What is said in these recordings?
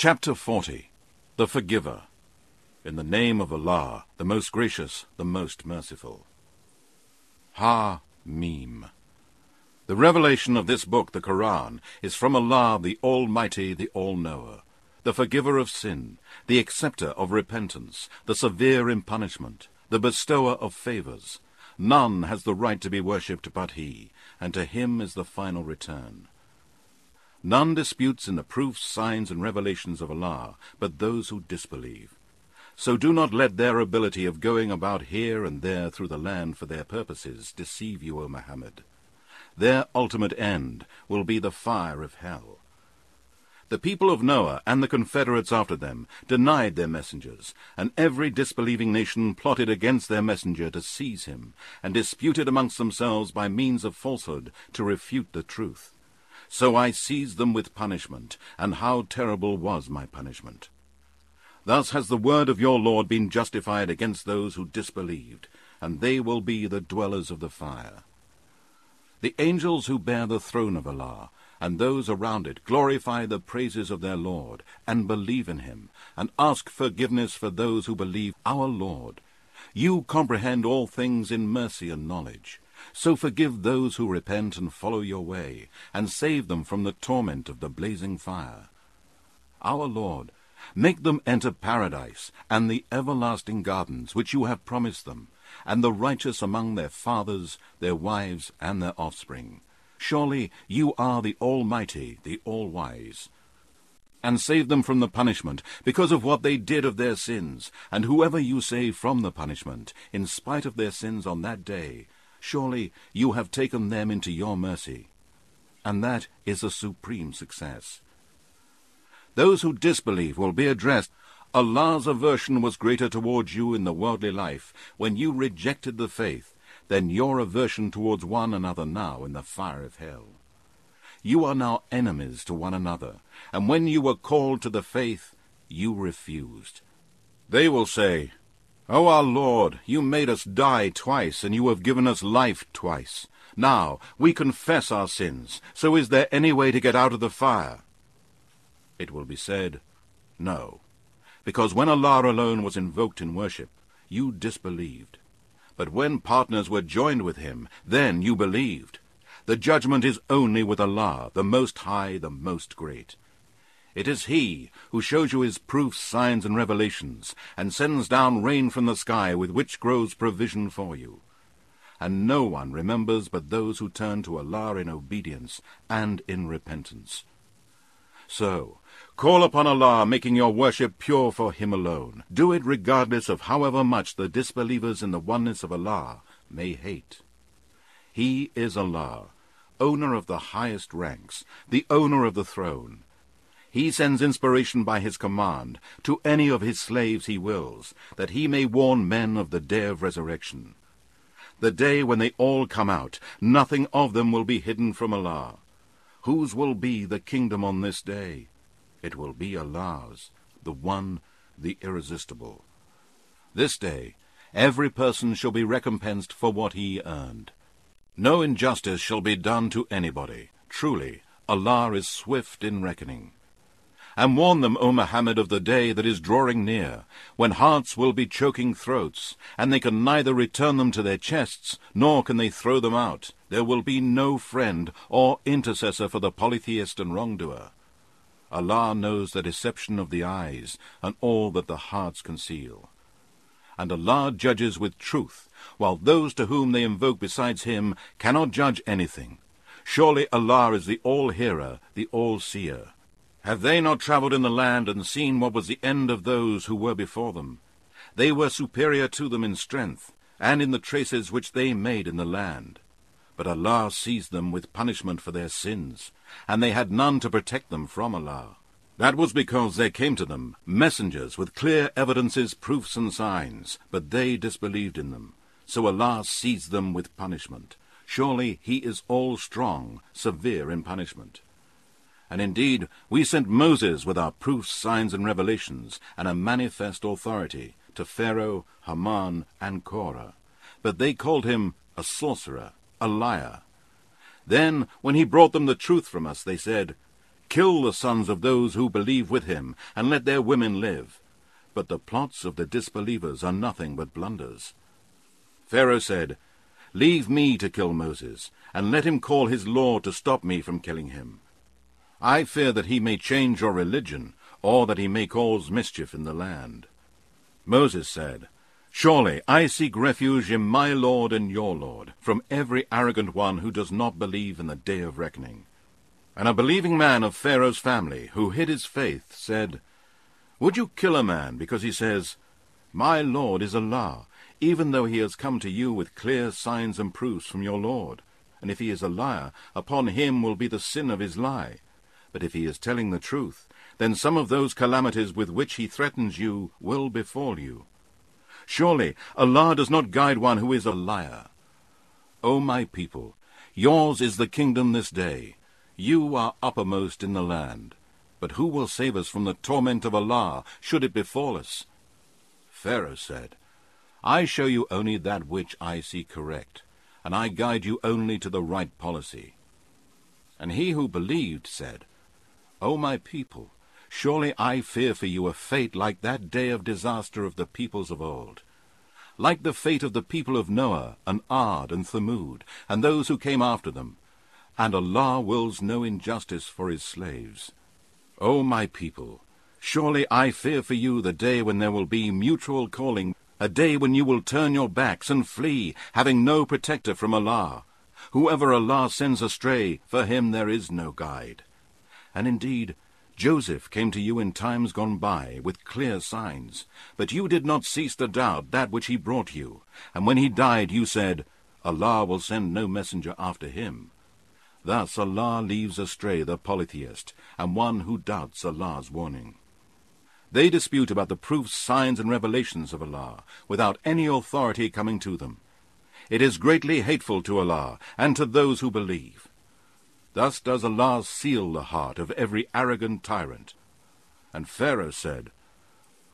Chapter 40. The Forgiver. In the name of Allah, the most gracious, the most merciful. Ha-Mim. The revelation of this book, the Quran, is from Allah, the Almighty, the All-Knower, the Forgiver of sin, the Acceptor of repentance, the Severe in punishment, the Bestower of favors. None has the right to be worshipped but He, and to Him is the final return. None disputes in the proofs, signs, and revelations of Allah, but those who disbelieve. So do not let their ability of going about here and there through the land for their purposes deceive you, O Muhammad. Their ultimate end will be the fire of hell. The people of Noah and the confederates after them denied their messengers, and every disbelieving nation plotted against their messenger to seize him, and disputed amongst themselves by means of falsehood to refute the truth. So I seized them with punishment, and how terrible was my punishment. Thus has the word of your Lord been justified against those who disbelieved, and they will be the dwellers of the fire. The angels who bear the throne of Allah, and those around it, glorify the praises of their Lord, and believe in Him, and ask forgiveness for those who believe. Our Lord, you comprehend all things in mercy and knowledge. So forgive those who repent and follow your way, and save them from the torment of the blazing fire. Our Lord, make them enter paradise and the everlasting gardens which you have promised them, and the righteous among their fathers, their wives, and their offspring. Surely you are the Almighty, the All-Wise. And save them from the punishment because of what they did of their sins, and whoever you save from the punishment, in spite of their sins on that day, surely you have taken them into your mercy, and that is a supreme success. Those who disbelieve will be addressed. Allah's aversion was greater towards you in the worldly life when you rejected the faith than your aversion towards one another now in the fire of hell. You are now enemies to one another, and when you were called to the faith, you refused. They will say, O our Lord, you made us die twice, and you have given us life twice. Now we confess our sins, so is there any way to get out of the fire? It will be said, No, because when Allah alone was invoked in worship, you disbelieved. But when partners were joined with Him, then you believed. The judgment is only with Allah, the Most High, the Most Great. It is He who shows you His proofs, signs, and revelations, and sends down rain from the sky with which grows provision for you. And no one remembers but those who turn to Allah in obedience and in repentance. So, call upon Allah, making your worship pure for Him alone. Do it regardless of however much the disbelievers in the oneness of Allah may hate. He is Allah, owner of the highest ranks, the owner of the throne. He sends inspiration by His command to any of His slaves He wills, that He may warn men of the day of resurrection. The day when they all come out, nothing of them will be hidden from Allah. Whose will be the kingdom on this day? It will be Allah's, the One, the Irresistible. This day, every person shall be recompensed for what he earned. No injustice shall be done to anybody. Truly, Allah is swift in reckoning. And warn them, O Muhammad, of the day that is drawing near, when hearts will be choking throats, and they can neither return them to their chests, nor can they throw them out. There will be no friend or intercessor for the polytheist and wrongdoer. Allah knows the deception of the eyes, and all that the hearts conceal. And Allah judges with truth, while those to whom they invoke besides Him cannot judge anything. Surely Allah is the All-Hearer, the All-Seer. Have they not travelled in the land and seen what was the end of those who were before them? They were superior to them in strength, and in the traces which they made in the land. But Allah seized them with punishment for their sins, and they had none to protect them from Allah. That was because there came to them messengers with clear evidences, proofs, and signs, but they disbelieved in them. So Allah seized them with punishment. Surely He is all-strong, severe in punishment. And indeed, we sent Moses with our proofs, signs, and revelations, and a manifest authority, to Pharaoh, Haman, and Korah. But they called him a sorcerer, a liar. Then, when he brought them the truth from us, they said, Kill the sons of those who believe with him, and let their women live. But the plots of the disbelievers are nothing but blunders. Pharaoh said, Leave me to kill Moses, and let him call his Lord to stop me from killing him. I fear that he may change your religion, or that he may cause mischief in the land. Moses said, Surely I seek refuge in my Lord and your Lord, from every arrogant one who does not believe in the day of reckoning. And a believing man of Pharaoh's family, who hid his faith, said, Would you kill a man because he says, My Lord is Allah, even though he has come to you with clear signs and proofs from your Lord? And if he is a liar, upon him will be the sin of his lie. But if he is telling the truth, then some of those calamities with which he threatens you will befall you. Surely Allah does not guide one who is a liar. O my people, yours is the kingdom this day. You are uppermost in the land. But who will save us from the torment of Allah, should it befall us? Pharaoh said, I show you only that which I see correct, and I guide you only to the right policy. And he who believed said, O my people, surely I fear for you a fate like that day of disaster of the peoples of old, like the fate of the people of Noah, and Ad, and Thamud, and those who came after them. And Allah wills no injustice for his slaves. O my people, surely I fear for you the day when there will be mutual calling, a day when you will turn your backs and flee, having no protector from Allah. Whoever Allah sends astray, for him there is no guide. And indeed, Joseph came to you in times gone by with clear signs, but you did not cease to doubt that which he brought you. And when he died, you said, Allah will send no messenger after him. Thus Allah leaves astray the polytheist, and one who doubts Allah's warning. They dispute about the proofs, signs, and revelations of Allah, without any authority coming to them. It is greatly hateful to Allah, and to those who believe. Thus does Allah seal the heart of every arrogant tyrant. And Pharaoh said,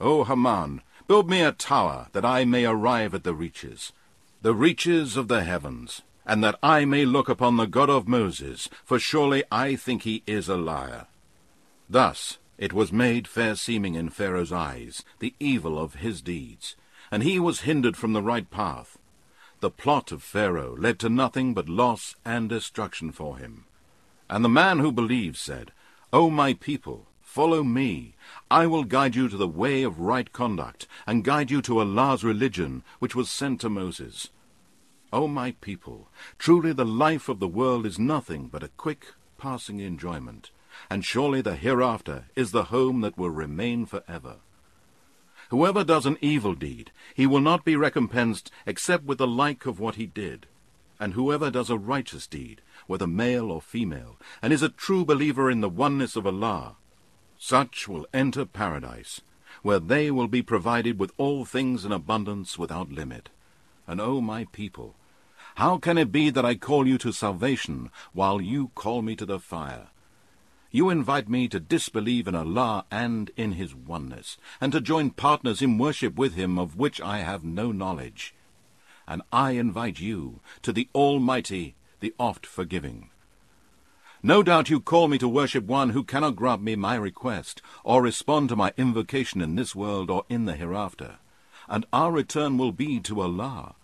O Haman, build me a tower, that I may arrive at the reaches of the heavens, and that I may look upon the God of Moses, for surely I think he is a liar. Thus it was made fair seeming in Pharaoh's eyes, the evil of his deeds, and he was hindered from the right path. The plot of Pharaoh led to nothing but loss and destruction for him. And the man who believed said, O my people, follow me. I will guide you to the way of right conduct, and guide you to Allah's religion, which was sent to Moses. O my people, truly the life of the world is nothing but a quick passing enjoyment, and surely the hereafter is the home that will remain forever. Whoever does an evil deed, he will not be recompensed except with the like of what he did. And whoever does a righteous deed, whether male or female, and is a true believer in the oneness of Allah, such will enter paradise, where they will be provided with all things in abundance without limit. And O my people, how can it be that I call you to salvation, while you call me to the fire? You invite me to disbelieve in Allah and in his oneness, and to join partners in worship with him of which I have no knowledge. And I invite you to the Almighty, the oft-forgiving. No doubt you call me to worship one who cannot grant me my request, or respond to my invocation in this world or in the hereafter. And our return will be to Allah.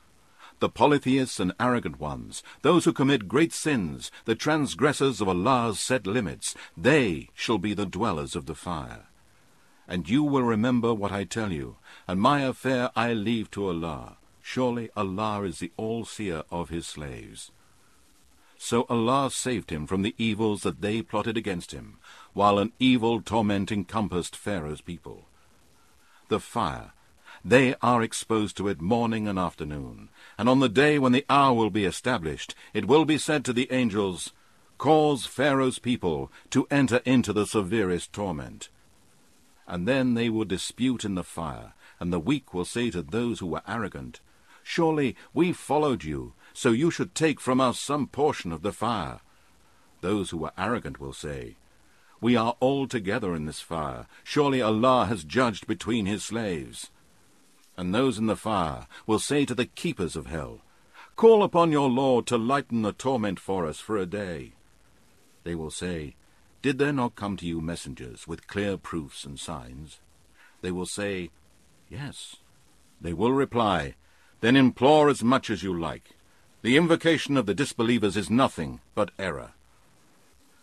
The polytheists and arrogant ones, those who commit great sins, the transgressors of Allah's set limits, they shall be the dwellers of the fire. And you will remember what I tell you, and my affair I leave to Allah. Surely Allah is the all-seer of his slaves. So Allah saved him from the evils that they plotted against him, while an evil torment encompassed Pharaoh's people. The fire, they are exposed to it morning and afternoon, and on the day when the hour will be established, it will be said to the angels, Cause Pharaoh's people to enter into the severest torment. And then they will dispute in the fire, and the weak will say to those who were arrogant, Surely we followed you, so you should take from us some portion of the fire. Those who were arrogant will say, We are all together in this fire. Surely Allah has judged between his slaves. And those in the fire will say to the keepers of hell, Call upon your Lord to lighten the torment for us for a day. They will say, Did there not come to you messengers with clear proofs and signs? They will say, Yes. They will reply, Then implore as much as you like. The invocation of the disbelievers is nothing but error.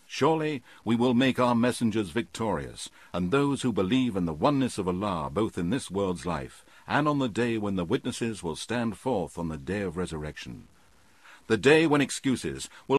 Surely we will make our messengers victorious, and those who believe in the oneness of Allah both in this world's life and on the day when the witnesses will stand forth on the day of resurrection. The day when excuses will